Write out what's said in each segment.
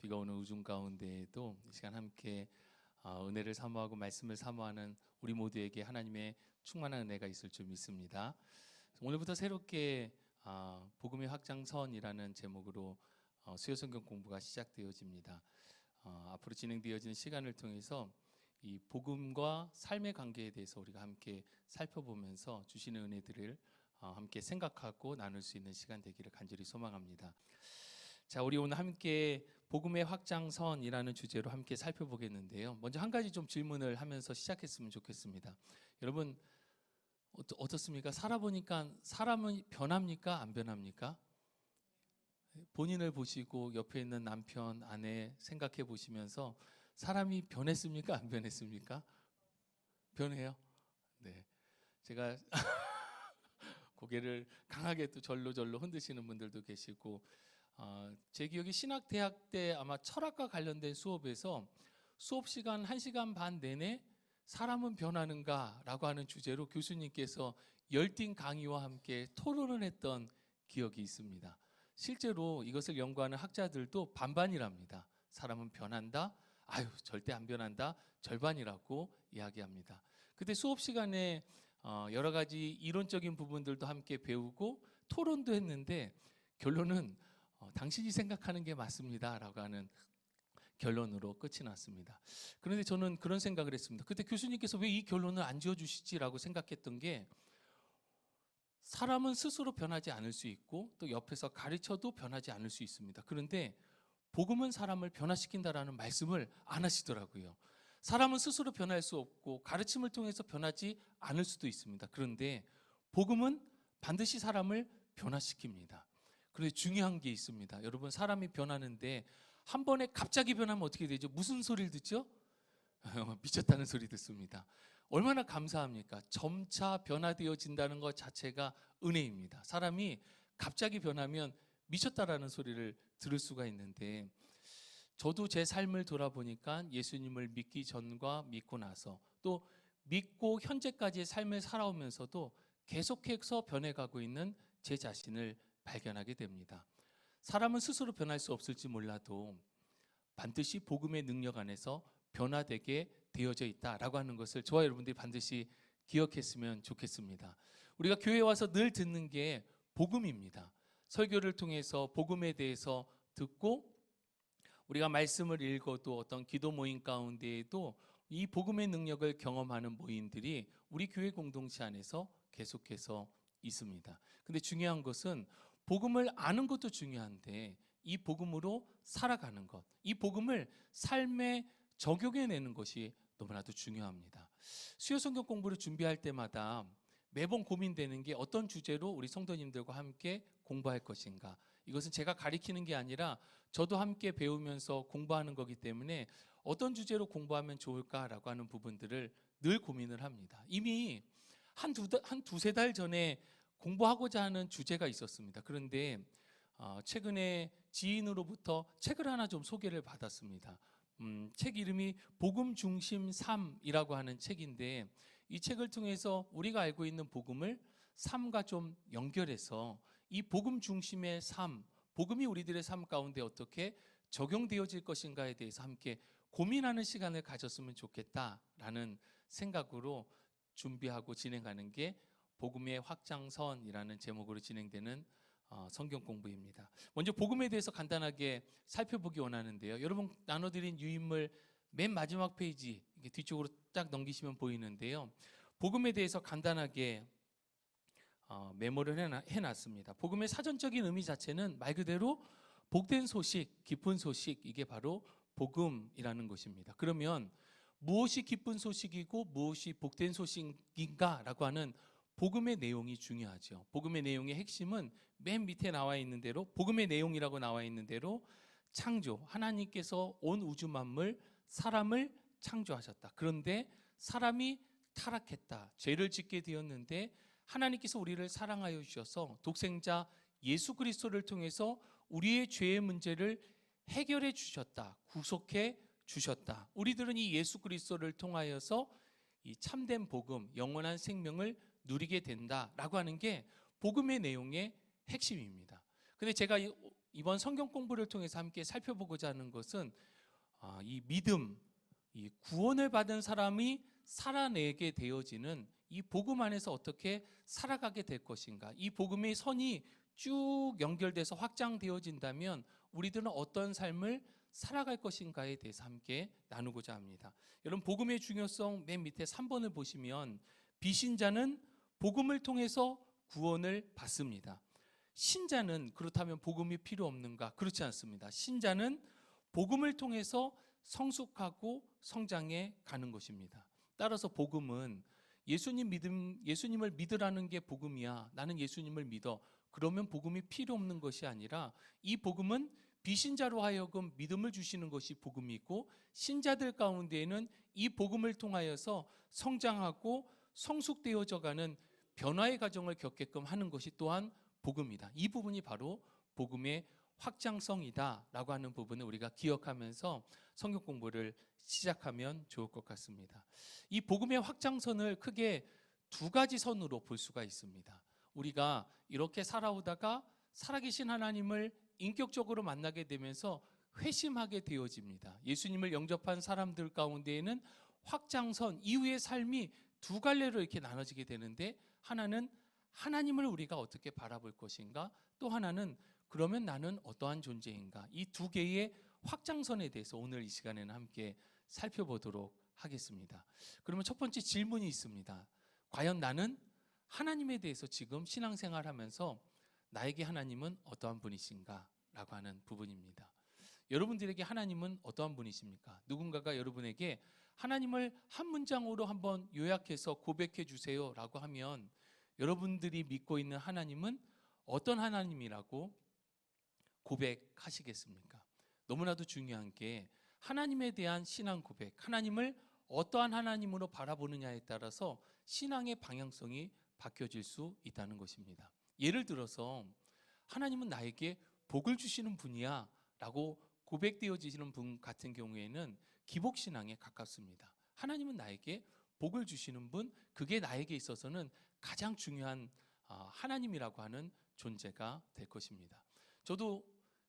비가 오는 우중 가운데에도 이 시간 함께 은혜를 사모하고 말씀을 사모하는 우리 모두에게 하나님의 충만한 은혜가 있을 줄 믿습니다. 오늘부터 새롭게 복음의 확장선이라는 제목으로 수요 성경 공부가 시작되어집니다. 앞으로 진행되어지는 시간을 통해서 이 복음과 삶의 관계에 대해서 우리가 함께 살펴보면서 주시는 은혜들을 함께 생각하고 나눌 수 있는 시간 되기를 간절히 소망합니다. 자, 우리 오늘 함께 복음의 확장선이라는 주제로 함께 살펴보겠는데요. 먼저 한 가지 좀 질문을 하면서 시작했으면 좋겠습니다. 여러분 어떻습니까? 살아보니까 사람은 변합니까? 안 변합니까? 본인을 보시고 옆에 있는 남편, 아내 생각해 보시면서 사람이 변했습니까? 안 변했습니까? 변해요? 네. 제가 고개를 강하게 또 절로 흔드시는 분들도 계시고, 제 기억에 신학대학 때 아마 철학과 관련된 수업에서 수업 시간 1시간 반 내내 사람은 변하는가 라고 하는 주제로 교수님께서 열띤 강의와 함께 토론을 했던 기억이 있습니다. 실제로 이것을 연구하는 학자들도 반반이랍니다. 사람은 변한다, 아유 절대 안 변한다, 절반이라고 이야기합니다. 그때 수업 시간에 여러 가지 이론적인 부분들도 함께 배우고 토론도 했는데 결론은 당신이 생각하는 게 맞습니다 라고 하는 결론으로 끝이 났습니다. 그런데 저는 그런 생각을 했습니다. 그때 교수님께서 왜 이 결론을 안 지어주시지라고 생각했던 게, 사람은 스스로 변하지 않을 수 있고 또 옆에서 가르쳐도 변하지 않을 수 있습니다. 그런데 복음은 사람을 변화시킨다라는 말씀을 안 하시더라고요. 사람은 스스로 변할 수 없고 가르침을 통해서 변하지 않을 수도 있습니다. 그런데 복음은 반드시 사람을 변화시킵니다. 그런데 중요한 게 있습니다. 여러분, 사람이 변하는데 한 번에 갑자기 변하면 어떻게 되죠? 무슨 소리를 듣죠? 미쳤다는 소리 듣습니다. 얼마나 감사합니까? 점차 변화되어진다는 것 자체가 은혜입니다. 사람이 갑자기 변하면 미쳤다라는 소리를 들을 수가 있는데, 저도 제 삶을 돌아보니까 예수님을 믿기 전과 믿고 나서 또 믿고 현재까지의 삶을 살아오면서도 계속해서 변해가고 있는 제 자신을 발견하게 됩니다. 사람은 스스로 변할 수 없을지 몰라도 반드시 복음의 능력 안에서 변화되게 되어져 있다라고 하는 것을 저와 여러분들이 반드시 기억했으면 좋겠습니다. 우리가 교회에 와서 늘 듣는 게 복음입니다. 설교를 통해서 복음에 대해서 듣고, 우리가 말씀을 읽어도 어떤 기도 모임 가운데에도 이 복음의 능력을 경험하는 모임들이 우리 교회 공동체 안에서 계속해서 있습니다. 근데 중요한 것은 복음을 아는 것도 중요한데 이 복음으로 살아가는 것, 이 복음을 삶에 적용해내는 것이 너무나도 중요합니다. 수요 성경 공부를 준비할 때마다 매번 고민되는 게 어떤 주제로 우리 성도님들과 함께 공부할 것인가. 이것은 제가 가리키는 게 아니라 저도 함께 배우면서 공부하는 거기 때문에 어떤 주제로 공부하면 좋을까라고 하는 부분들을 늘 고민을 합니다. 이미 한 두세 달 전에 공부하고자 하는 주제가 있었습니다. 그런데 최근에 지인으로부터 책을 하나 좀 소개를 받았습니다. 책 이름이 복음 중심 삶이라고 하는 책인데, 이 책을 통해서 우리가 알고 있는 복음을 삶과 좀 연결해서 이 복음 중심의 삶, 복음이 우리들의 삶 가운데 어떻게 적용되어질 것인가에 대해서 함께 고민하는 시간을 가졌으면 좋겠다라는 생각으로 준비하고 진행하는 게 복음의 확장선이라는 제목으로 진행되는 성경 공부입니다. 먼저 복음에 대해서 간단하게 살펴보기 원하는데요. 여러분 나눠드린 유인물 맨 마지막 페이지 뒤쪽으로 딱 넘기시면 보이는데요. 복음에 대해서 간단하게 메모를 해놨습니다. 복음의 사전적인 의미 자체는 말 그대로 복된 소식, 기쁜 소식, 이게 바로 복음이라는 것입니다. 그러면 무엇이 기쁜 소식이고 무엇이 복된 소식인가 라고 하는 복음의 내용이 중요하죠. 복음의 내용의 핵심은 맨 밑에 나와 있는 대로, 복음의 내용이라고 나와 있는 대로 창조, 하나님께서 온 우주 만물, 사람을 창조하셨다. 그런데 사람이 타락했다, 죄를 짓게 되었는데 하나님께서 우리를 사랑하여 주셔서 독생자 예수 그리스도를 통해서 우리의 죄의 문제를 해결해 주셨다, 구속해 주셨다. 우리들은 이 예수 그리스도를 통하여서 이 참된 복음, 영원한 생명을 누리게 된다라고 하는 게 복음의 내용의 핵심입니다. 근데 제가 이번 성경 공부를 통해서 함께 살펴보고자 하는 것은 이 믿음, 이 구원을 받은 사람이 살아내게 되어지는 이 복음 안에서 어떻게 살아가게 될 것인가, 이 복음의 선이 쭉 연결돼서 확장되어진다면 우리들은 어떤 삶을 살아갈 것인가에 대해서 함께 나누고자 합니다. 여러분, 복음의 중요성 맨 밑에 3번을 보시면 비신자는 복음을 통해서 구원을 받습니다. 신자는 그렇다면 복음이 필요 없는가? 그렇지 않습니다. 신자는 복음을 통해서 성숙하고 성장해 가는 것입니다. 따라서 복음은 예수님을 믿으라는 게 복음이야. 나는 예수님을 믿어. 그러면 복음이 필요 없는 것이 아니라 이 복음은 비신자로 하여금 믿음을 주시는 것이 복음이고, 신자들 가운데에는 이 복음을 통하여서 성장하고 성숙되어져 가는 변화의 과정을 겪게끔 하는 것이 또한 복음이다. 이 부분이 바로 복음의 확장성이다라고 하는 부분을 우리가 기억하면서 성경 공부를 시작하면 좋을 것 같습니다. 이 복음의 확장선을 크게 두 가지 선으로 볼 수가 있습니다. 우리가 이렇게 살아오다가 살아계신 하나님을 인격적으로 만나게 되면서 회심하게 되어집니다. 예수님을 영접한 사람들 가운데에는 확장선 이후의 삶이 두 갈래로 이렇게 나눠지게 되는데, 하나는 하나님을 우리가 어떻게 바라볼 것인가, 또 하나는 그러면 나는 어떠한 존재인가, 이 두 개의 확장선에 대해서 오늘 이 시간에는 함께 살펴보도록 하겠습니다. 그러면 첫 번째 질문이 있습니다. 과연 나는 하나님에 대해서 지금 신앙생활하면서 나에게 하나님은 어떠한 분이신가? 라고 하는 부분입니다. 여러분들에게 하나님은 어떠한 분이십니까? 누군가가 여러분에게 하나님을 한 문장으로 한번 요약해서 고백해 주세요 라고 하면 여러분들이 믿고 있는 하나님은 어떤 하나님이라고 고백하시겠습니까? 너무나도 중요한 게 하나님에 대한 신앙 고백, 하나님을 어떠한 하나님으로 바라보느냐에 따라서 신앙의 방향성이 바뀌어질 수 있다는 것입니다. 예를 들어서 하나님은 나에게 복을 주시는 분이야 라고 고백되어지시는 분 같은 경우에는 기복신앙에 가깝습니다. 하나님은 나에게 복을 주시는 분, 그게 나에게 있어서는 가장 중요한 하나님이라고 하는 존재가 될 것입니다. 저도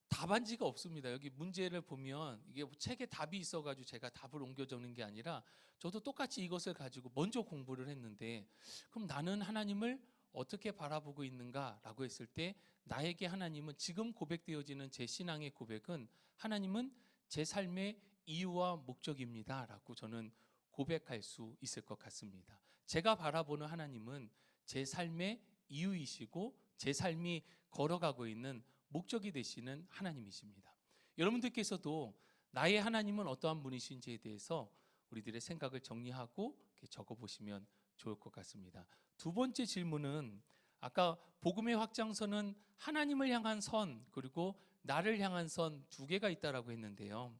답안지가 없습니다. 여기 문제를 보면 이게 책에 답이 있어가지고 제가 답을 옮겨 적는 게 아니라 저도 똑같이 이것을 가지고 먼저 공부를 했는데, 그럼 나는 하나님을 어떻게 바라보고 있는가라고 했을 때 나에게 하나님은, 지금 고백되어지는 제 신앙의 고백은 하나님은 제 삶의 이유와 목적입니다 라고 저는 고백할 수 있을 것 같습니다. 제가 바라보는 하나님은 제 삶의 이유이시고 제 삶이 걸어가고 있는 목적이 되시는 하나님이십니다. 여러분들께서도 나의 하나님은 어떠한 분이신지에 대해서 우리들의 생각을 정리하고 적어보시면 좋을 것 같습니다. 두 번째 질문은, 아까 복음의 확장선은 하나님을 향한 선 그리고 나를 향한 선 두 개가 있다라고 했는데요,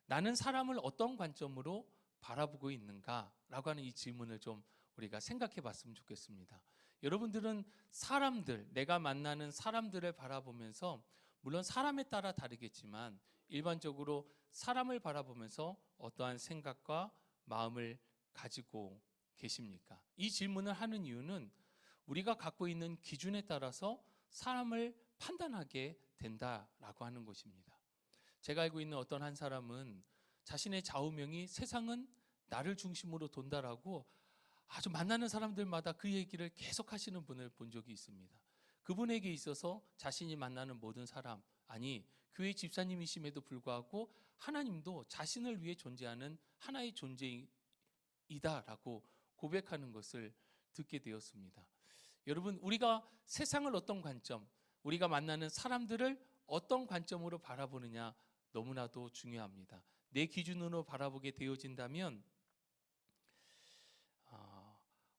나는 사람을 어떤 관점으로 바라보고 있는가라고 하는 이 질문을 좀 우리가 생각해 봤으면 좋겠습니다. 여러분들은 사람들, 내가 만나는 사람들을 바라보면서, 물론 사람에 따라 다르겠지만 일반적으로 사람을 바라보면서 어떠한 생각과 마음을 가지고 계십니까? 이 질문을 하는 이유는 우리가 갖고 있는 기준에 따라서 사람을 판단하게 된다라고 하는 것입니다. 제가 알고 있는 어떤 한 사람은 자신의 좌우명이 세상은 나를 중심으로 돈다라고 아주 만나는 사람들마다 그 얘기를 계속 하시는 분을 본 적이 있습니다. 그분에게 있어서 자신이 만나는 모든 사람, 아니 교회 집사님이심에도 불구하고 하나님도 자신을 위해 존재하는 하나의 존재이다라고 고백하는 것을 듣게 되었습니다. 여러분, 우리가 세상을 어떤 관점, 우리가 만나는 사람들을 어떤 관점으로 바라보느냐 너무나도 중요합니다. 내 기준으로 바라보게 되어진다면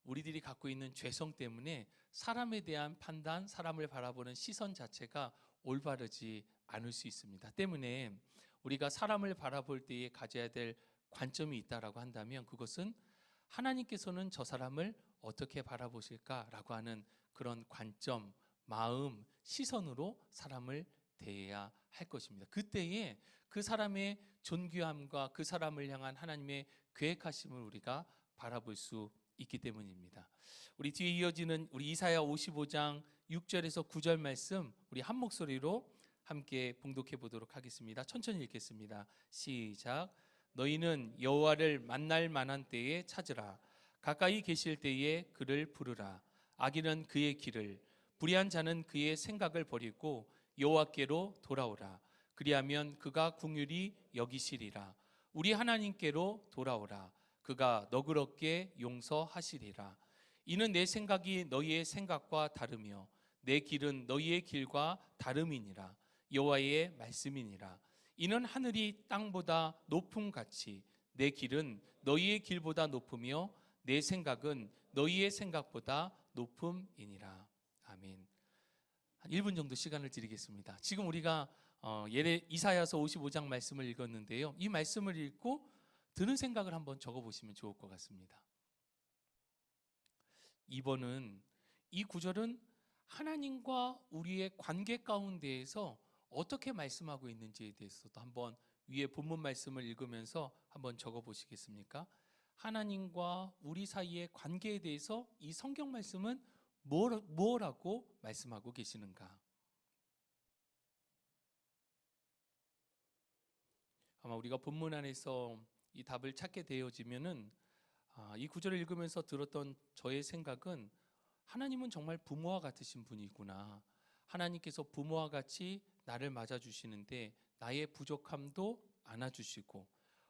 우리들이 갖고 있는 죄성 때문에 사람에 대한 판단, 사람을 바라보는 시선 자체가 올바르지 않을 수 있습니다. 때문에 우리가 사람을 바라볼 때에 가져야 될 관점이 있다라고 한다면 그것은 하나님께서는 저 사람을 어떻게 바라보실까라고 하는 그런 관점, 마음, 시선으로 사람을 대해야 할 것입니다. 그때에 그 사람의 존귀함과 그 사람을 향한 하나님의 계획하심을 우리가 바라볼 수 있기 때문입니다. 우리 뒤에 이어지는 우리 이사야 55장 6절에서 9절 말씀 우리 한 목소리로 함께 봉독해 보도록 하겠습니다. 천천히 읽겠습니다. 시작. 너희는 여호와를 만날 만한 때에 찾으라. 가까이 계실 때에 그를 부르라. 악인은 그의 길을, 불의한 자는 그의 생각을 버리고 여호와께로 돌아오라. 그리하면 그가 긍휼히 여기시리라. 우리 하나님께로 돌아오라. 그가 너그럽게 용서하시리라. 이는 내 생각이 너희의 생각과 다르며 내 길은 너희의 길과 다름이니라. 여호와의 말씀이니라. 이는 하늘이 땅보다 높음 같이 내 길은 너희의 길보다 높으며 내 생각은 너희의 생각보다 높음이니라. 아멘. 한 1분 정도 시간을 드리겠습니다. 지금 우리가 이사야서 55장 말씀을 읽었는데요. 이 말씀을 읽고 드는 생각을 한번 적어보시면 좋을 것 같습니다. 2번은 이 구절은 하나님과 우리의 관계 가운데에서 어떻게 말씀하고 있는지에 대해서도 한번 위에 본문 말씀을 읽으면서 한번 적어보시겠습니까? 하나님과 우리 사이의 관계에 대해서 이 성경 말씀은 뭐라고 말씀하고 계시는가? 아마 우리가 본문 안에서 이 답을 찾게 되어지면은 이 구절을 읽으면서 들었던 저의 생각은 하나님은 정말 부모와 같으신 분이구나. 하나님께서 부모와 같이 나를 맞아주시는데 나의 부족함도 안아주시고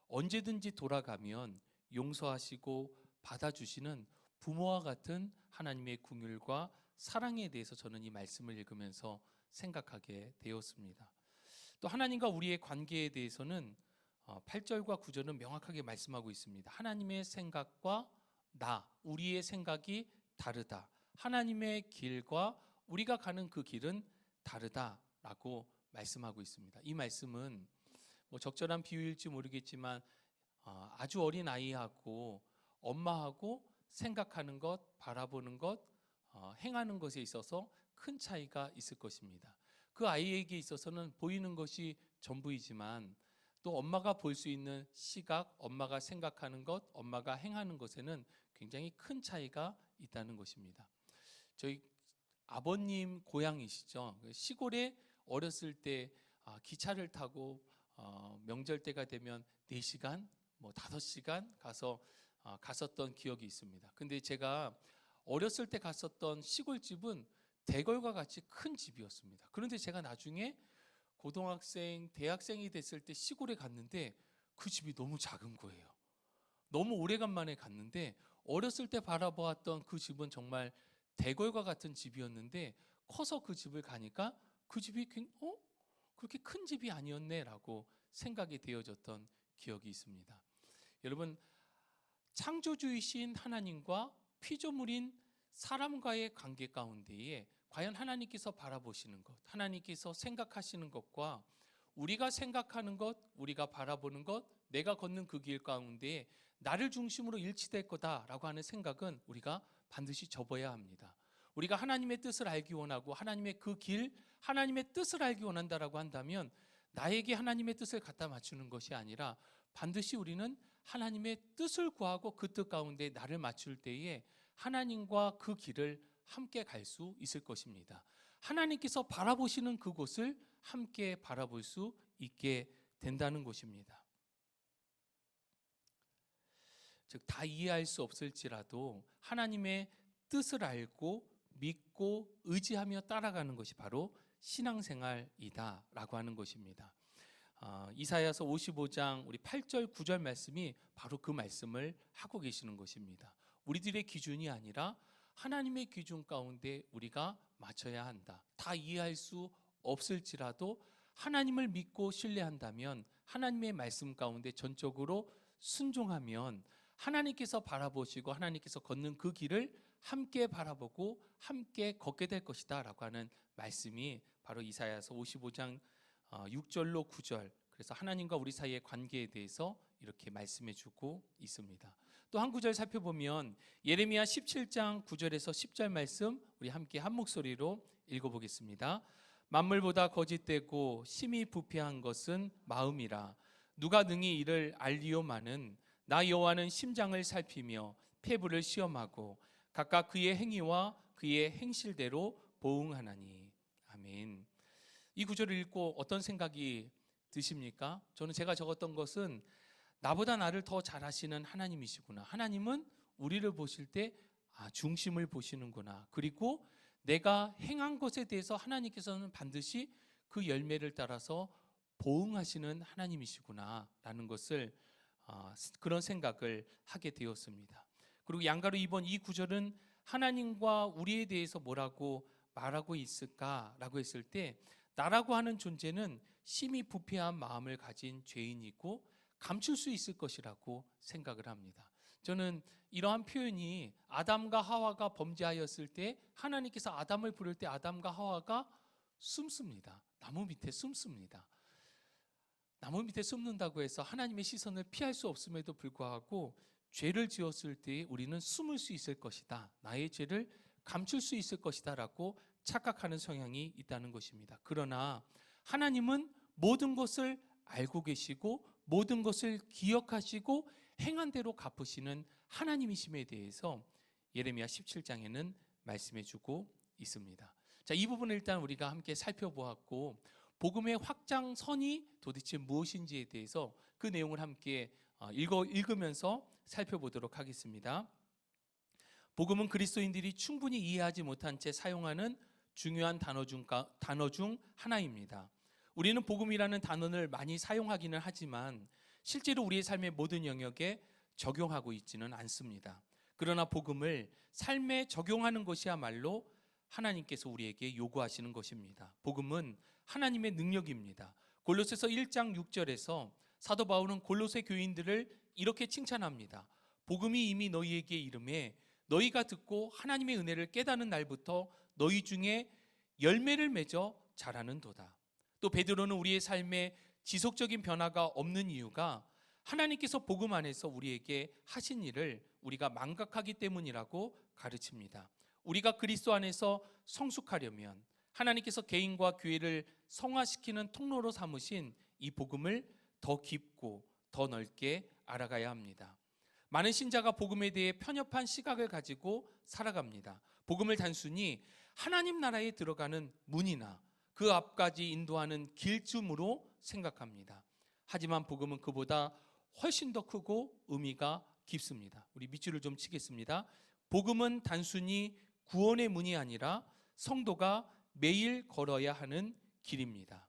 언제든지 돌아가면 용서하시고 받아주시는 부모와 같은 하나님의 긍휼과 사랑에 대해서 저는 이 말씀을 읽으면서 생각하게 되었습니다. 또 하나님과 우리의 관계에 대해서는 8절과 9절은 명확하게 말씀하고 있습니다. 하나님의 생각과 우리의 생각이 다르다. 하나님의 길과 우리가 가는 그 길은 다르다라고 말씀하고 있습니다. 이 말씀은 적절한 비유일지 모르겠지만 아주 어린 아이하고 엄마하고 생각하는 것, 바라보는 것, 행하는 것에 있어서 큰 차이가 있을 것입니다. 그 아이에게 있어서는 보이는 것이 전부이지만 또 엄마가 볼 수 있는 시각, 엄마가 생각하는 것, 엄마가 행하는 것에는 굉장히 큰 차이가 있다는 것입니다. 저희 아버님 고향이시죠. 시골에 어렸을 때 기차를 타고 명절 때가 되면 4시간, 5시간 가서 갔었던 기억이 있습니다. 근데 제가 어렸을 때 갔었던 시골집은 대궐과 같이 큰 집이었습니다. 그런데 제가 나중에 고등학생, 대학생이 됐을 때 시골에 갔는데 그 집이 너무 작은 거예요. 너무 오래간만에 갔는데 어렸을 때 바라보았던 그 집은 정말 대궐과 같은 집이었는데 커서 그 집을 가니까 그 집이 그렇게 큰 집이 아니었네라고 생각이 되어졌던 기억이 있습니다. 여러분, 창조주이신 하나님과 피조물인 사람과의 관계 가운데에 과연 하나님께서 바라보시는 것, 하나님께서 생각하시는 것과 우리가 생각하는 것, 우리가 바라보는 것, 내가 걷는 그 길 가운데에 나를 중심으로 일치될 거다라고 하는 생각은 우리가 반드시 접어야 합니다. 우리가 하나님의 뜻을 알기 원하고 하나님의 그 길, 하나님의 뜻을 알기 원한다라고 한다면 나에게 하나님의 뜻을 갖다 맞추는 것이 아니라 반드시 우리는 하나님의 뜻을 구하고 그 뜻 가운데 나를 맞출 때에 하나님과 그 길을 함께 갈 수 있을 것입니다. 하나님께서 바라보시는 그곳을 함께 바라볼 수 있게 된다는 것입니다. 즉, 다 이해할 수 없을지라도 하나님의 뜻을 알고 믿고 의지하며 따라가는 것이 바로 신앙생활이다라고 하는 것입니다. 이사야서 55장 우리 8절 9절 말씀이 바로 그 말씀을 하고 계시는 것입니다. 우리들의 기준이 아니라 하나님의 기준 가운데 우리가 맞춰야 한다. 다 이해할 수 없을지라도 하나님을 믿고 신뢰한다면 하나님의 말씀 가운데 전적으로 순종하면 하나님께서 바라보시고 하나님께서 걷는 그 길을 함께 바라보고 함께 걷게 될 것이다 라고 하는 말씀이 바로 이사야서 55장 6절로 9절, 그래서 하나님과 우리 사이의 관계에 대해서 이렇게 말씀해 주고 있습니다. 또 한 구절 살펴보면 예레미야 17장 9절에서 10절 말씀 우리 함께 한 목소리로 읽어보겠습니다. 만물보다 거짓되고 심히 부패한 것은 마음이라. 누가 능히 이를 알리오마는 나 여호와는 심장을 살피며 폐부를 시험하고 각각 그의 행위와 그의 행실대로 보응하나니. 아멘. 이 구절을 읽고 어떤 생각이 드십니까? 저는 제가 적었던 것은 나보다 나를 더 잘 아시는 하나님이시구나. 하나님은 우리를 보실 때 중심을 보시는구나. 그리고 내가 행한 것에 대해서 하나님께서는 반드시 그 열매를 따라서 보응하시는 하나님이시구나 라는 것을 그런 생각을 하게 되었습니다. 그리고 양가로 2번 이 구절은 하나님과 우리에 대해서 뭐라고 말하고 있을까라고 했을 때 나라고 하는 존재는 심히 부패한 마음을 가진 죄인이고 감출 수 있을 것이라고 생각을 합니다. 저는 이러한 표현이 아담과 하와가 범죄하였을 때 하나님께서 아담을 부를 때 아담과 하와가 숨습니다. 나무 밑에 숨습니다. 나무 밑에 숨는다고 해서 하나님의 시선을 피할 수 없음에도 불구하고 죄를 지었을 때 우리는 숨을 수 있을 것이다. 나의 죄를 감출 수 있을 것이다 라고 착각하는 성향이 있다는 것입니다. 그러나 하나님은 모든 것을 알고 계시고 모든 것을 기억하시고 행한 대로 갚으시는 하나님이심에 대해서 예레미야 17장에는 말씀해 주고 있습니다. 자, 이 부분을 일단 우리가 함께 살펴보았고 복음의 확장선이 도대체 무엇인지에 대해서 그 내용을 함께 읽으면서 살펴보도록 하겠습니다. 복음은 그리스도인들이 충분히 이해하지 못한 채 사용하는 중요한 단어 중 하나입니다. 우리는 복음이라는 단어를 많이 사용하기는 하지만 실제로 우리의 삶의 모든 영역에 적용하고 있지는 않습니다. 그러나 복음을 삶에 적용하는 것이야말로 하나님께서 우리에게 요구하시는 것입니다. 복음은 하나님의 능력입니다. 골로새서 1장 6절에서 사도 바울은 골로새 교인들을 이렇게 칭찬합니다. 복음이 이미 너희에게 이름에 너희가 듣고 하나님의 은혜를 깨닫는 날부터 너희 중에 열매를 맺어 자라는도다. 또 베드로는 우리의 삶에 지속적인 변화가 없는 이유가 하나님께서 복음 안에서 우리에게 하신 일을 우리가 망각하기 때문이라고 가르칩니다. 우리가 그리스도 안에서 성숙하려면 하나님께서 개인과 교회를 성화시키는 통로로 삼으신 이 복음을 더 깊고 더 넓게 알아가야 합니다. 많은 신자가 복음에 대해 편협한 시각을 가지고 살아갑니다. 복음을 단순히 하나님 나라에 들어가는 문이나 그 앞까지 인도하는 길쯤으로 생각합니다. 하지만 복음은 그보다 훨씬 더 크고 의미가 깊습니다. 우리 밑줄을 좀 치겠습니다. 복음은 단순히 구원의 문이 아니라 성도가 매일 걸어야 하는 길입니다.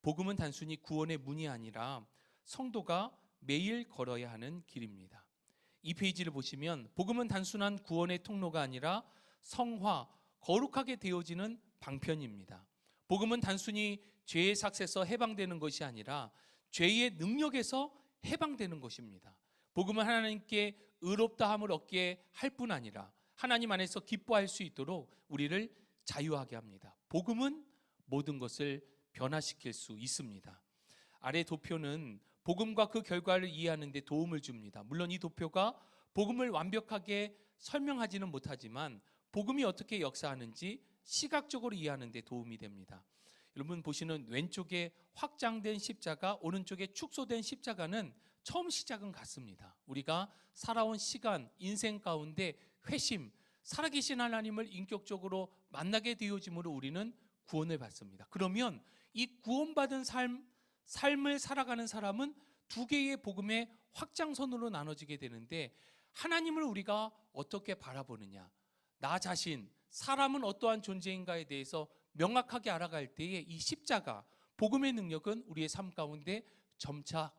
복음은 단순히 구원의 문이 아니라 성도가 매일 걸어야 하는 길입니다. 이 페이지를 보시면 복음은 단순한 구원의 통로가 아니라 성화, 거룩하게 되어지는 방편입니다. 복음은 단순히 죄의 삭에서 해방되는 것이 아니라 죄의 능력에서 해방되는 것입니다. 복음은 하나님께 의롭다함을 얻게 할 뿐 아니라 하나님 안에서 기뻐할 수 있도록 우리를 자유하게 합니다. 복음은 모든 것을 변화시킬 수 있습니다. 아래 도표는 복음과 그 결과를 이해하는 데 도움을 줍니다. 물론 이 도표가 복음을 완벽하게 설명하지는 못하지만 복음이 어떻게 역사하는지 시각적으로 이해하는 데 도움이 됩니다. 여러분 보시는 왼쪽에 확장된 십자가, 오른쪽에 축소된 십자가는 처음 시작은 같습니다. 우리가 살아온 시간, 인생 가운데 회심, 살아계신 하나님을 인격적으로 만나게 되어짐으로 우리는 구원을 받습니다. 그러면 이 구원받은 삶을 살아가는 사람은 두 개의 복음의 확장선으로 나눠지게 되는데 하나님을 우리가 어떻게 바라보느냐, 나 자신, 사람은 어떠한 존재인가에 대해서 명확하게 알아갈 때에 이 십자가, 복음의 능력은 우리의 삶 가운데 점차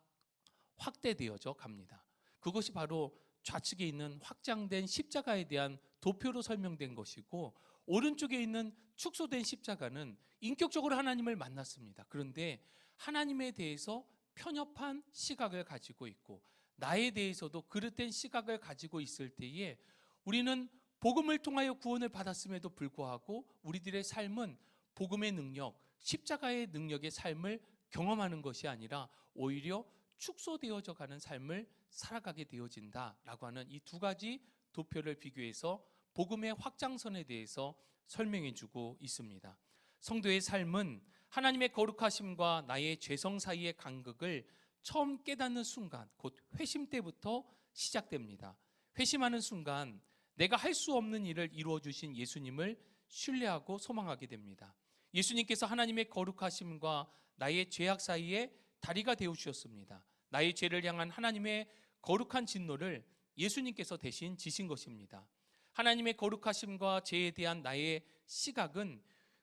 확대되어져 갑니다. 그것이 바로 좌측에 있는 확장된 십자가에 대한 도표로 설명된 것이고 오른쪽에 있는 축소된 십자가는 인격적으로 하나님을 만났습니다. 그런데 하나님에 대해서 편협한 시각을 가지고 있고 나에 대해서도 그릇된 시각을 가지고 있을 때에 우리는 복음을 통하여 구원을 받았음에도 불구하고 우리들의 삶은 복음의 능력, 십자가의 능력의 삶을 경험하는 것이 아니라 오히려 축소되어져 가는 삶을 살아가게 되어진다라고 하는 이 두 가지 도표를 비교해서 복음의 확장선에 대해서 설명해 주고 있습니다. 성도의 삶은 하나님의 거룩하심과 나의 죄성 사이의 간극을 처음 깨닫는 순간, 곧 회심 때부터 시작됩니다. 회심하는 순간 내가 할 수 없는 일을 이루어 주신 예수님을 신뢰하고 소망하게 됩니다. 예수님께서 하나님의 거룩하심과 나의 죄악 사이에 다리가 되어 주셨습니다. 나의 죄를 향한 하나님의 거룩한 진노를 예수님께서 대신 지신 것입니다. 하나님의 거룩하심과 죄에 대한 나의 시각은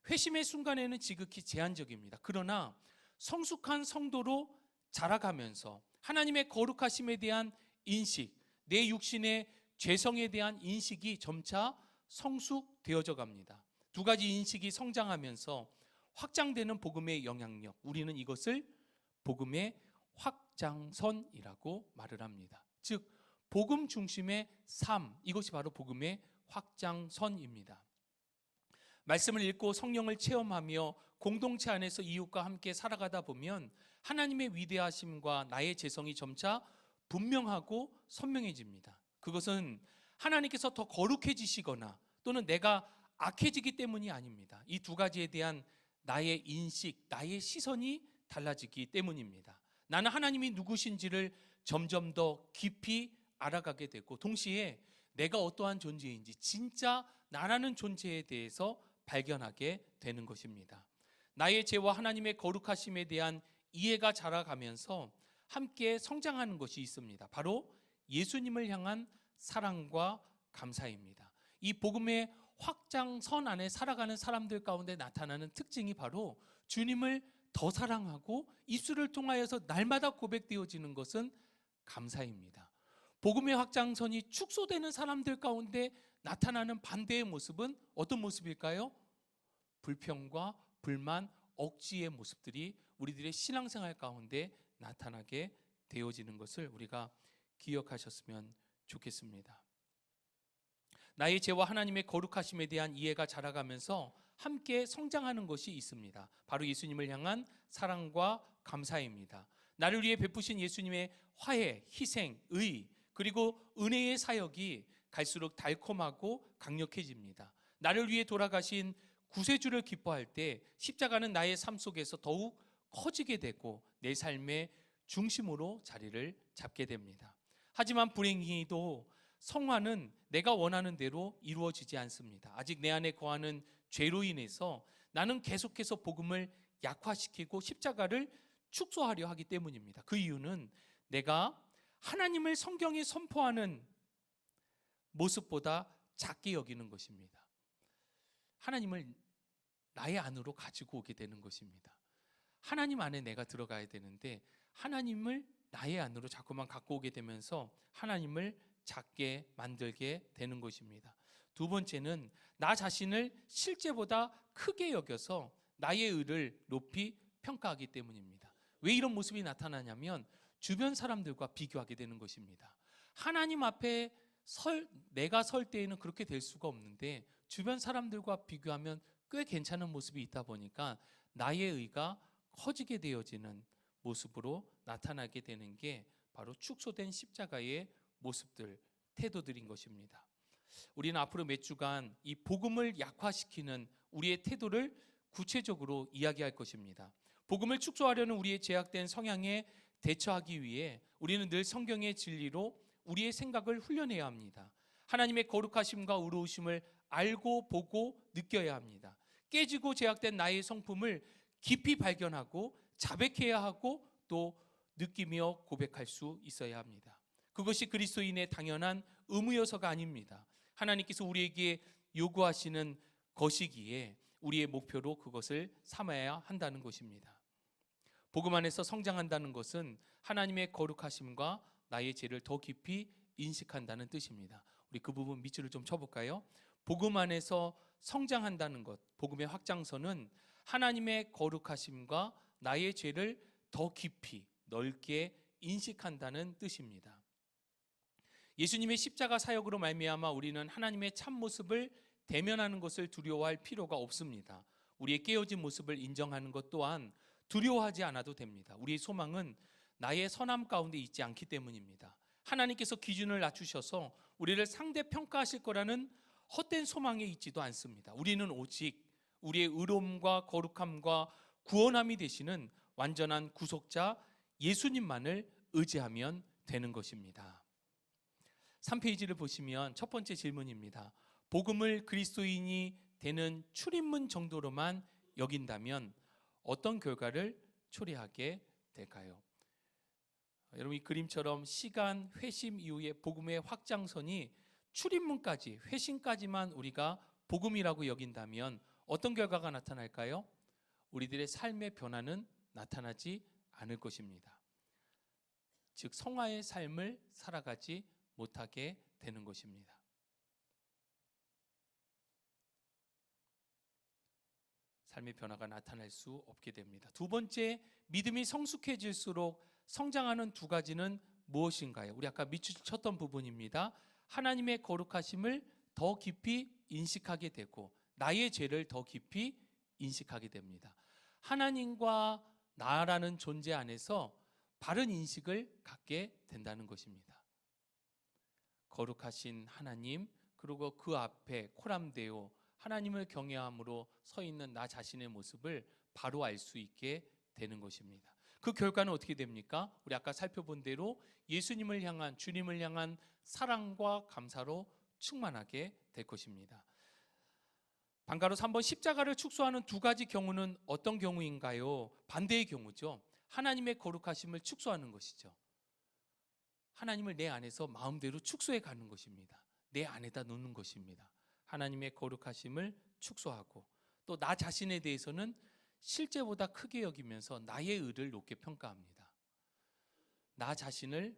회심의 순간에는 지극히 제한적입니다. 그러나 성숙한 성도로 자라가면서 하나님의 거룩하심에 대한 인식, 내 육신의 죄성에 대한 인식이 점차 성숙되어져 갑니다. 두 가지 인식이 성장하면서 확장되는 복음의 영향력, 우리는 이것을 복음의 확장선이라고 말을 합니다. 즉 복음 중심의 삶, 이것이 바로 복음의 확장선입니다. 말씀을 읽고 성령을 체험하며 공동체 안에서 이웃과 함께 살아가다 보면 하나님의 위대하심과 나의 죄성이 점차 분명하고 선명해집니다. 그것은 하나님께서 더 거룩해지시거나 또는 내가 악해지기 때문이 아닙니다. 이 두 가지에 대한 나의 인식, 나의 시선이 달라지기 때문입니다. 나는 하나님이 누구신지를 점점 더 깊이 알아가게 되고 동시에 내가 어떠한 존재인지 진짜 나라는 존재에 대해서 발견하게 되는 것입니다. 나의 죄와 하나님의 거룩하심에 대한 이해가 자라가면서 함께 성장하는 것이 있습니다. 바로 예수님을 향한 사랑과 감사입니다. 이 복음의 확장선 안에 살아가는 사람들 가운데 나타나는 특징이 바로 주님을 더 사랑하고 입술을 통하여서 날마다 고백되어지는 것은 감사입니다. 복음의 확장선이 축소되는 사람들 가운데 나타나는 반대의 모습은 어떤 모습일까요? 불평과 불만, 억지의 모습들이 우리들의 신앙생활 가운데 나타나게 되어지는 것을 우리가 기억하셨으면 좋겠습니다. 나의 죄와 하나님의 거룩하심에 대한 이해가 자라가면서 함께 성장하는 것이 있습니다. 바로 예수님을 향한 사랑과 감사입니다. 나를 위해 베푸신 예수님의 화해, 희생, 의, 그리고 은혜의 사역이 갈수록 달콤하고 강력해집니다. 나를 위해 돌아가신 구세주를 기뻐할 때 십자가는 나의 삶 속에서 더욱 커지게 되고 내 삶의 중심으로 자리를 잡게 됩니다. 하지만 불행히도 성화는 내가 원하는 대로 이루어지지 않습니다. 아직 내 안에 거하는 죄로 인해서 나는 계속해서 복음을 약화시키고 십자가를 축소하려 하기 때문입니다. 그 이유는 내가 하나님을 성경에 선포하는 모습보다 작게 여기는 것입니다. 하나님을 나의 안으로 가지고 오게 되는 것입니다. 하나님 안에 내가 들어가야 되는데 하나님을 나의 안으로 자꾸만 갖고 오게 되면서 하나님을 작게 만들게 되는 것입니다. 두 번째는 나 자신을 실제보다 크게 여겨서 나의 의를 높이 평가하기 때문입니다. 왜 이런 모습이 나타나냐면 주변 사람들과 비교하게 되는 것입니다. 하나님 앞에 내가 설 때에는 그렇게 될 수가 없는데 주변 사람들과 비교하면 꽤 괜찮은 모습이 있다 보니까 나의 의가 커지게 되어지는 모습으로 나타나게 되는 게 바로 축소된 십자가의 모습들, 태도들인 것입니다. 우리는 앞으로 몇 주간 이 복음을 약화시키는 우리의 태도를 구체적으로 이야기할 것입니다. 복음을 축소하려는 우리의 제약된 성향에 대처하기 위해 우리는 늘 성경의 진리로 우리의 생각을 훈련해야 합니다. 하나님의 거룩하심과 의로우심을 알고 보고 느껴야 합니다. 깨지고 제약된 나의 성품을 깊이 발견하고 자백해야 하고 또 느끼며 고백할 수 있어야 합니다. 그것이 그리스도인의 당연한 의무여서가 아닙니다. 하나님께서 우리에게 요구하시는 것이기에 우리의 목표로 그것을 삼아야 한다는 것입니다. 복음 안에서 성장한다는 것은 하나님의 거룩하심과 나의 죄를 더 깊이 인식한다는 뜻입니다. 우리 그 부분 밑줄을 좀 쳐볼까요? 복음 안에서 성장한다는 것, 복음의 확장선은 하나님의 거룩하심과 나의 죄를 더 깊이 넓게 인식한다는 뜻입니다. 예수님의 십자가 사역으로 말미암아 우리는 하나님의 참모습을 대면하는 것을 두려워할 필요가 없습니다. 우리의 깨어진 모습을 인정하는 것 또한 두려워하지 않아도 됩니다. 우리의 소망은 나의 선함 가운데 있지 않기 때문입니다. 하나님께서 기준을 낮추셔서 우리를 상대평가하실 거라는 헛된 소망에 있지도 않습니다. 우리는 오직 우리의 의로움과 거룩함과 구원함이 되시는 완전한 구속자 예수님만을 의지하면 되는 것입니다. 3페이지를 보시면 첫 번째 질문입니다. 복음을 그리스도인이 되는 출입문 정도로만 여긴다면 어떤 결과를 초래하게 될까요? 여러분, 이 그림처럼 시간, 회심 이후에 복음의 확장선이 출입문까지, 회심까지만 우리가 복음이라고 여긴다면 어떤 결과가 나타날까요? 우리들의 삶의 변화는 나타나지 않을 것입니다. 즉, 성화의 삶을 살아가지 못하게 되는 것입니다. 삶의 변화가 나타날 수 없게 됩니다. 두 번째, 믿음이 성숙해질수록 성장하는 두 가지는 무엇인가요? 우리 아까 밑줄 쳤던 부분입니다. 하나님의 거룩하심을 더 깊이 인식하게 되고 나의 죄를 더 깊이 인식하게 됩니다. 하나님과 나라는 존재 안에서 바른 인식을 갖게 된다는 것입니다. 거룩하신 하나님, 그리고 그 앞에 코람데오 하나님을 경외함으로 서 있는 나 자신의 모습을 바로 알 수 있게 되는 것입니다. 그 결과는 어떻게 됩니까? 우리 아까 살펴본 대로 예수님을 향한, 주님을 향한 사랑과 감사로 충만하게 될 것입니다. 방가로서 한번 십자가를 축소하는 두 가지 경우는 어떤 경우인가요? 반대의 경우죠. 하나님의 거룩하심을 축소하는 것이죠. 하나님을 내 안에서 마음대로 축소해 가는 것입니다. 내 안에다 놓는 것입니다. 하나님의 거룩하심을 축소하고 또 나 자신에 대해서는 실제보다 크게 여기면서 나의 의를 높게 평가합니다. 나 자신을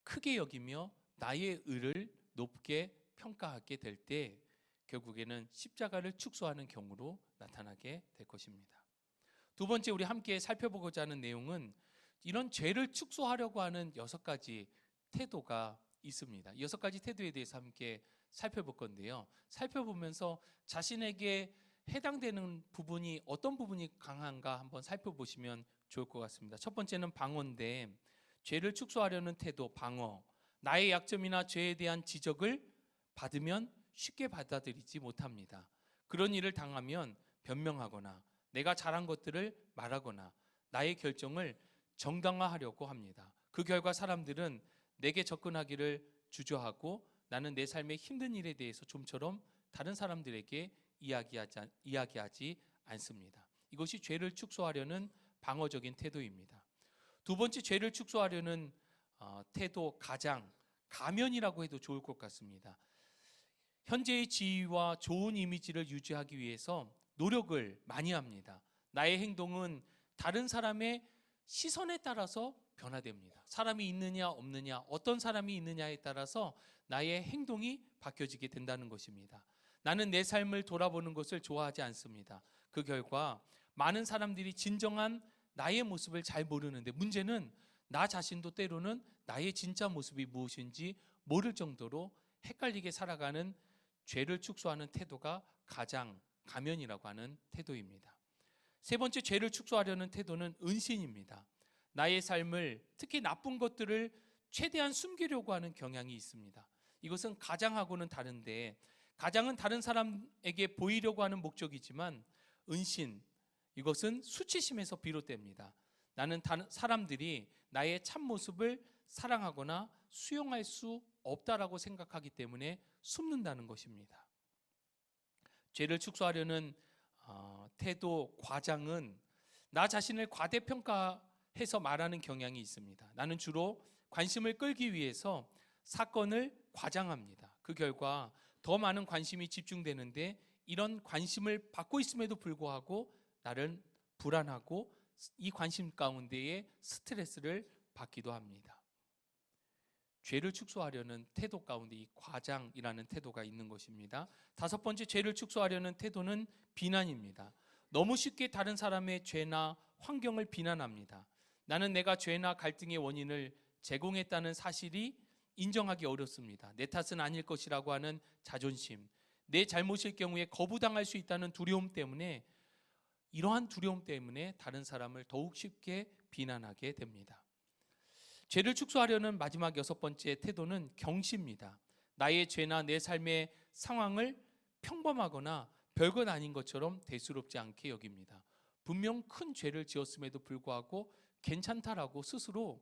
크게 여기며 나의 의를 높게 평가하게 될 때 결국에는 십자가를 축소하는 경우로 나타나게 될 것입니다. 두 번째, 우리 함께 살펴보고자 하는 내용은 이런 죄를 축소하려고 하는 6가지 태도가 있습니다. 6가지 태도에 대해서 함께 살펴볼 건데요. 살펴보면서 자신에게 해당되는 부분이 어떤 부분이 강한가 한번 살펴보시면 좋을 것 같습니다. 첫 번째는 방어인데, 죄를 축소하려는 태도, 방어. 나의 약점이나 죄에 대한 지적을 받으면 쉽게 받아들이지 못합니다. 그런 일을 당하면 변명하거나 내가 잘한 것들을 말하거나 나의 결정을 정당화하려고 합니다. 그 결과 사람들은 내게 접근하기를 주저하고 나는 내 삶의 힘든 일에 대해서 좀처럼 다른 사람들에게 이야기하지 않습니다. 이것이 죄를 축소하려는 방어적인 태도입니다. 두 번째, 죄를 축소하려는 태도, 가면이라고 해도 좋을 것 같습니다. 현재의 지위와 좋은 이미지를 유지하기 위해서 노력을 많이 합니다. 나의 행동은 다른 사람의 시선에 따라서 변화됩니다. 사람이 있느냐 없느냐, 어떤 사람이 있느냐에 따라서 나의 행동이 바뀌어지게 된다는 것입니다. 나는 내 삶을 돌아보는 것을 좋아하지 않습니다. 그 결과 많은 사람들이 진정한 나의 모습을 잘 모르는데, 문제는 나 자신도 때로는 나의 진짜 모습이 무엇인지 모를 정도로 헷갈리게 살아가는 죄를 축소하는 태도가 가면이라고 하는 태도입니다. 세 번째, 죄를 축소하려는 태도는 은신입니다. 나의 삶을, 특히 나쁜 것들을 최대한 숨기려고 하는 경향이 있습니다. 이것은 가장하고는 다른데, 가장은 다른 사람에게 보이려고 하는 목적이지만 은신, 이것은 수치심에서 비롯됩니다. 나는 사람들이 나의 참모습을 사랑하거나 수용할 수 없다라고 생각하기 때문에 숨는다는 것입니다. 죄를 축소하려는 태도, 과장은 나 자신을 과대평가해서 말하는 경향이 있습니다. 나는 주로 관심을 끌기 위해서 사건을 과장합니다. 그 결과 더 많은 관심이 집중되는데, 이런 관심을 받고 있음에도 불구하고 나는 불안하고 이 관심 가운데에 스트레스를 받기도 합니다. 죄를 축소하려는 태도 가운데 이 과장이라는 태도가 있는 것입니다. 다섯 번째, 죄를 축소하려는 태도는 비난입니다. 너무 쉽게 다른 사람의 죄나 환경을 비난합니다. 나는 내가 죄나 갈등의 원인을 제공했다는 사실이 인정하기 어렵습니다. 내 탓은 아닐 것이라고 하는 자존심, 내 잘못일 경우에 거부당할 수 있다는 두려움 때문에, 이러한 두려움 때문에 다른 사람을 더욱 쉽게 비난하게 됩니다. 죄를 축소하려는 마지막 6번째 태도는 경시입니다. 나의 죄나 내 삶의 상황을 평범하거나 별것 아닌 것처럼 대수롭지 않게 여깁니다. 분명 큰 죄를 지었음에도 불구하고 괜찮다라고 스스로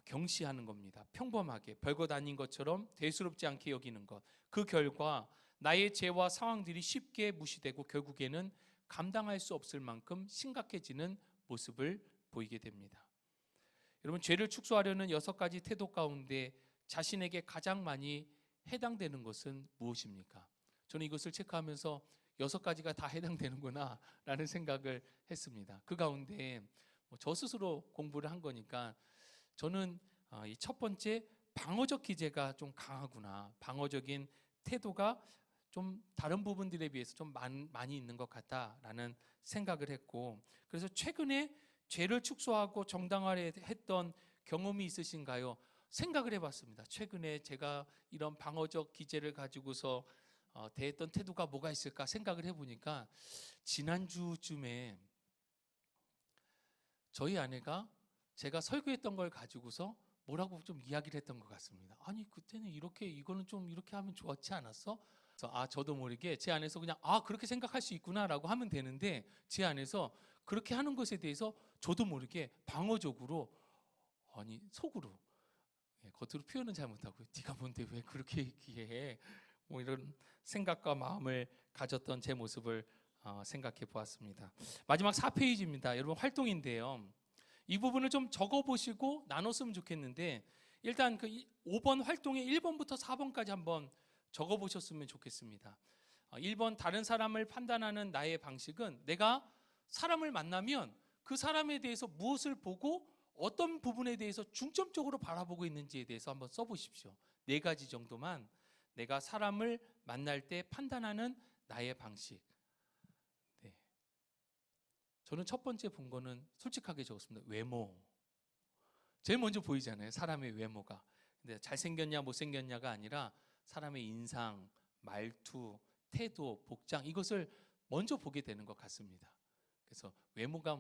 경시하는 겁니다. 평범하게 별것 아닌 것처럼 대수롭지 않게 여기는 것. 그 결과 나의 죄와 상황들이 쉽게 무시되고 결국에는 감당할 수 없을 만큼 심각해지는 모습을 보이게 됩니다. 여러분, 죄를 축소하려는 6가지 태도 가운데 자신에게 가장 많이 해당되는 것은 무엇입니까? 저는 이것을 체크하면서 6가지가 다 해당되는구나 라는 생각을 했습니다. 그 가운데 저 스스로 공부를 한 거니까 저는 이 첫 번째, 방어적 기제가 좀 강하구나, 방어적인 태도가 좀 다른 부분들에 비해서 좀 많이 있는 것 같다라는 생각을 했고, 그래서 최근에 죄를 축소하고 정당화를 했던 경험이 있으신가요? 생각을 해봤습니다. 최근에 제가 이런 방어적 기제를 가지고서 대했던 태도가 뭐가 있을까 생각을 해보니까, 지난주쯤에 저희 아내가 제가 설교했던 걸 가지고서 뭐라고 좀 이야기를 했던 것 같습니다. 아니, 그때는 이거는 좀 이렇게 하면 좋았지 않았어? 그래서 저도 모르게 제 안에서 그냥 그렇게 생각할 수 있구나라고 하면 되는데, 제 안에서 그렇게 하는 것에 대해서 저도 모르게 방어적으로, 아니 속으로, 겉으로 표현은 잘 못하고 네가 뭔데 왜 그렇게 얘기해, 뭐 이런 생각과 마음을 가졌던 제 모습을 생각해 보았습니다. 마지막 4페이지입니다. 여러분, 활동인데요. 이 부분을 좀 적어보시고 나눴으면 좋겠는데, 일단 그 5번 활동의 1번부터 4번까지 한번 적어보셨으면 좋겠습니다. 1번, 다른 사람을 판단하는 나의 방식은 내가 사람을 만나면 그 사람에 대해서 무엇을 보고 어떤 부분에 대해서 중점적으로 바라보고 있는지에 대해서 한번 써보십시오. 4가지 정도만 내가 사람을 만날 때 판단하는 나의 방식. 네. 저는 첫 번째 본 거는 솔직하게 적었습니다. 외모. 제일 먼저 보이잖아요, 사람의 외모가. 근데 잘생겼냐 못생겼냐가 아니라 사람의 인상, 말투, 태도, 복장, 이것을 먼저 보게 되는 것 같습니다. 그래서 외모가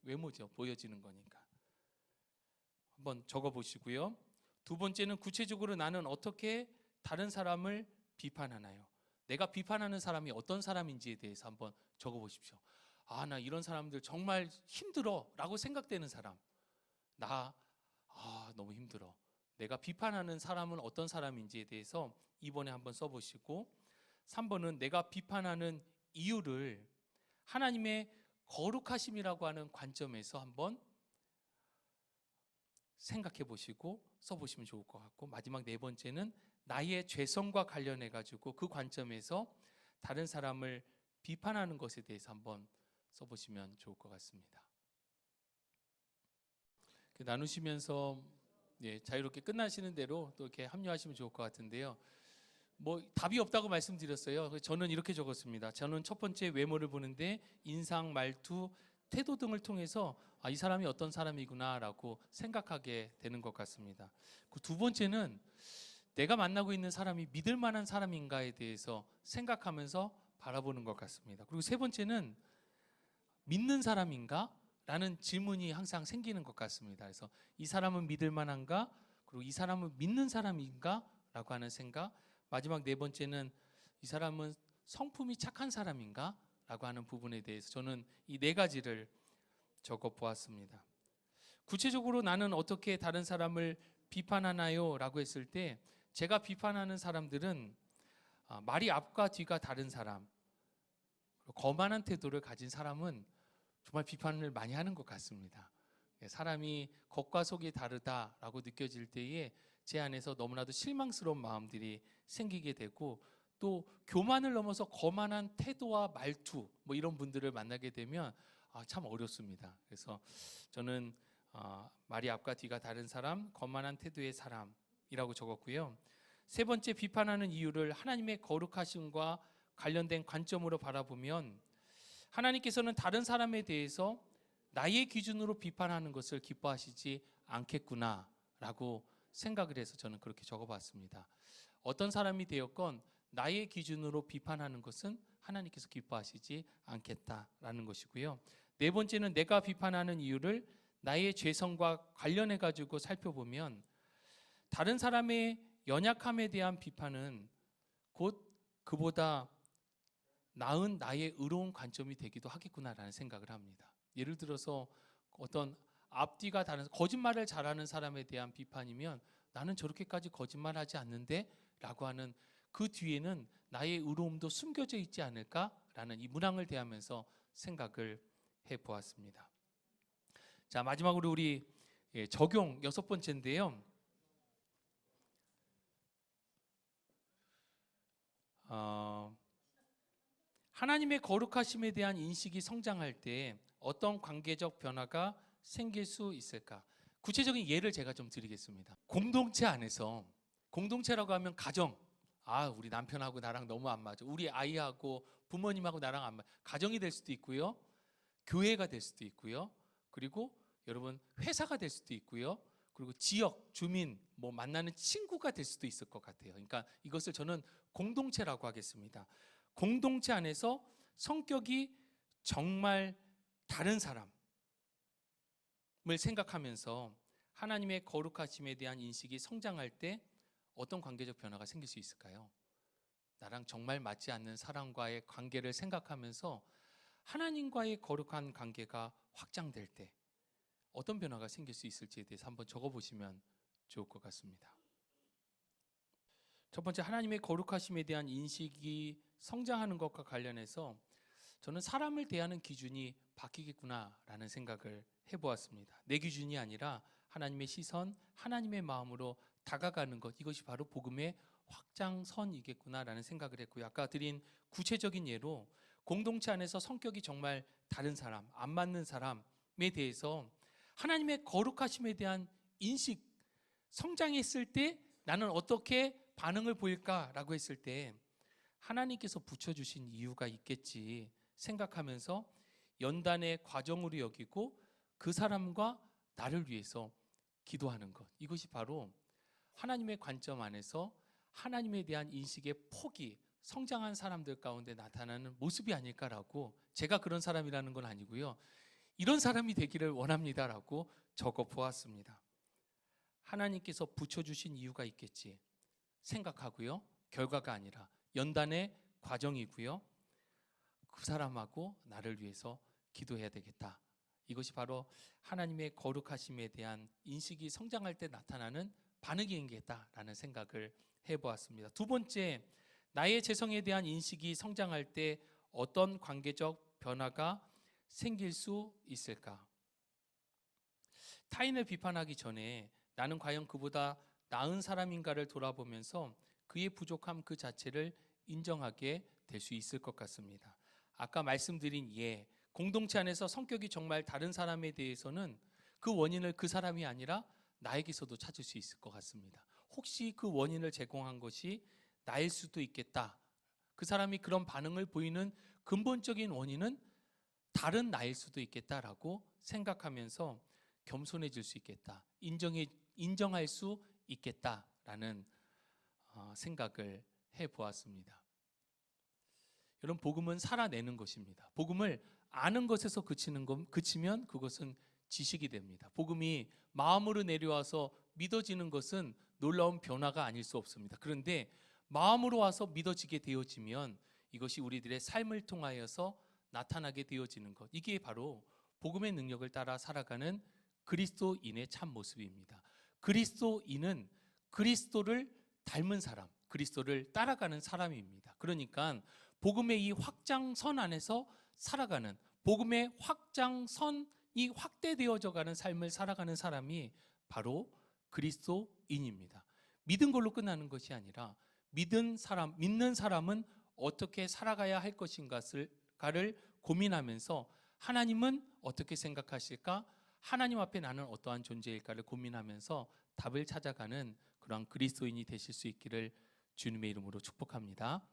외모죠. 보여지는 거니까. 한번 적어보시고요. 2번째는 구체적으로 나는 어떻게 다른 사람을 비판하나요? 내가 비판하는 사람이 어떤 사람인지에 대해서 한번 적어보십시오. 나 이런 사람들 정말 힘들어 라고 생각되는 사람, 나 너무 힘들어. 내가 비판하는 사람은 어떤 사람인지에 대해서 이번에 한번 써보시고, 3번은 내가 비판하는 이유를 하나님의 거룩하심이라고 하는 관점에서 한번 생각해 보시고 써보시면 좋을 것 같고, 마지막 4번째는 나의 죄성과 관련해 가지고 그 관점에서 다른 사람을 비판하는 것에 대해서 한번 써보시면 좋을 것 같습니다. 나누시면서 자유롭게 끝나시는 대로 또 이렇게 합류하시면 좋을 것 같은데요. 답이 없다고 말씀드렸어요. 저는 이렇게 적었습니다. 저는 첫 번째 외모를 보는데 인상, 말투, 태도 등을 통해서 이 사람이 어떤 사람이구나라고 생각하게 되는 것 같습니다. 그 2번째는 내가 만나고 있는 사람이 믿을 만한 사람인가에 대해서 생각하면서 바라보는 것 같습니다. 그리고 3번째는 믿는 사람인가? 라는 질문이 항상 생기는 것 같습니다. 그래서 이 사람은 믿을 만한가? 그리고 이 사람은 믿는 사람인가? 라고 하는 생각. 마지막 4번째는 이 사람은 성품이 착한 사람인가? 라고 하는 부분에 대해서 저는 이 4가지를 적어 보았습니다. 구체적으로 나는 어떻게 다른 사람을 비판하나요? 라고 했을 때, 제가 비판하는 사람들은 말이 앞과 뒤가 다른 사람, 거만한 태도를 가진 사람은 정말 비판을 많이 하는 것 같습니다. 사람이 겉과 속이 다르다라고 느껴질 때에 제 안에서 너무나도 실망스러운 마음들이 생기게 되고, 또 교만을 넘어서 거만한 태도와 말투 이런 분들을 만나게 되면 참 어렵습니다. 그래서 저는 말이 앞과 뒤가 다른 사람, 거만한 태도의 사람이라고 적었고요. 3번째, 비판하는 이유를 하나님의 거룩하심과 관련된 관점으로 바라보면 하나님께서는 다른 사람에 대해서 나의 기준으로 비판하는 것을 기뻐하시지 않겠구나라고 생각을 해서 저는 그렇게 적어봤습니다. 어떤 사람이 되었건 나의 기준으로 비판하는 것은 하나님께서 기뻐하시지 않겠다라는 것이고요. 4번째는 내가 비판하는 이유를 나의 죄성과 관련해 가지고 살펴보면 다른 사람의 연약함에 대한 비판은 곧 그보다 나은 나의 의로운 관점이 되기도 하겠구나라는 생각을 합니다. 예를 들어서 어떤 앞뒤가 다른 거짓말을 잘하는 사람에 대한 비판이면 나는 저렇게까지 거짓말하지 않는데 라고 하는 그 뒤에는 나의 의로움도 숨겨져 있지 않을까라는 이 문항을 대하면서 생각을 해보았습니다. 자, 마지막으로 우리 적용 6번째인데요. 하나님의 거룩하심에 대한 인식이 성장할 때 어떤 관계적 변화가 생길 수 있을까? 구체적인 예를 제가 좀 드리겠습니다. 공동체 안에서, 공동체라고 하면 가정, 우리 남편하고 나랑 너무 안 맞아, 우리 아이하고 부모님하고 나랑 안 맞아, 가정이 될 수도 있고요, 교회가 될 수도 있고요, 그리고 여러분 회사가 될 수도 있고요, 그리고 지역, 주민, 만나는 친구가 될 수도 있을 것 같아요. 그러니까 이것을 저는 공동체라고 하겠습니다. 공동체 안에서 성격이 정말 다른 사람을 생각하면서 하나님의 거룩하심에 대한 인식이 성장할 때 어떤 관계적 변화가 생길 수 있을까요? 나랑 정말 맞지 않는 사람과의 관계를 생각하면서 하나님과의 거룩한 관계가 확장될 때 어떤 변화가 생길 수 있을지에 대해서 한번 적어보시면 좋을 것 같습니다. 첫 번째, 하나님의 거룩하심에 대한 인식이 성장하는 것과 관련해서 저는 사람을 대하는 기준이 바뀌겠구나라는 생각을 해보았습니다. 내 기준이 아니라 하나님의 시선, 하나님의 마음으로 다가가는 것, 이것이 바로 복음의 확장선이겠구나라는 생각을 했고요. 아까 드린 구체적인 예로 공동체 안에서 성격이 정말 다른 사람, 안 맞는 사람에 대해서 하나님의 거룩하심에 대한 인식, 성장했을 때 나는 어떻게 반응을 보일까라고 했을 때 하나님께서 붙여주신 이유가 있겠지 생각하면서 연단의 과정으로 여기고 그 사람과 나를 위해서 기도하는 것, 이것이 바로 하나님의 관점 안에서 하나님에 대한 인식의 폭이 성장한 사람들 가운데 나타나는 모습이 아닐까라고, 제가 그런 사람이라는 건 아니고요, 이런 사람이 되기를 원합니다라고 적어 보았습니다. 하나님께서 붙여주신 이유가 있겠지 생각하고요, 결과가 아니라 연단의 과정이고요, 그 사람하고 나를 위해서 기도해야 되겠다. 이것이 바로 하나님의 거룩하심에 대한 인식이 성장할 때 나타나는 반응이겠다라는 생각을 해보았습니다. 두 번째, 나의 재성에 대한 인식이 성장할 때 어떤 관계적 변화가 생길 수 있을까? 타인을 비판하기 전에 나는 과연 그보다 나은 사람인가를 돌아보면서 그의 부족함 그 자체를 인정하게 될 수 있을 것 같습니다. 아까 말씀드린 공동체 안에서 성격이 정말 다른 사람에 대해서는 그 원인을 그 사람이 아니라 나에게서도 찾을 수 있을 것 같습니다. 혹시 그 원인을 제공한 것이 나일 수도 있겠다. 그 사람이 그런 반응을 보이는 근본적인 원인은 다른 나일 수도 있겠다라고 생각하면서 겸손해질 수 있겠다. 인정할 수 있겠다라는 생각을 해보았습니다. 여러분, 복음은 살아내는 것입니다. 복음을 아는 것에서 그치면 그것은 지식이 됩니다. 복음이 마음으로 내려와서 믿어지는 것은 놀라운 변화가 아닐 수 없습니다. 그런데 마음으로 와서 믿어지게 되어지면 이것이 우리들의 삶을 통하여서 나타나게 되어지는 것, 이게 바로 복음의 능력을 따라 살아가는 그리스도인의 참 모습입니다. 그리스도인은 그리스도를 닮은 사람, 그리스도를 따라가는 사람입니다. 그러니까 복음의 이 확장선 안에서 살아가는, 복음의 확장선이 확대되어져 가는 삶을 살아가는 사람이 바로 그리스도인입니다. 믿은 걸로 끝나는 것이 아니라 믿는 사람은 어떻게 살아가야 할 것인가를 고민하면서 하나님은 어떻게 생각하실까? 하나님 앞에 나는 어떠한 존재일까를 고민하면서 답을 찾아가는 그러한 그리스도인이 되실 수 있기를 주님의 이름으로 축복합니다.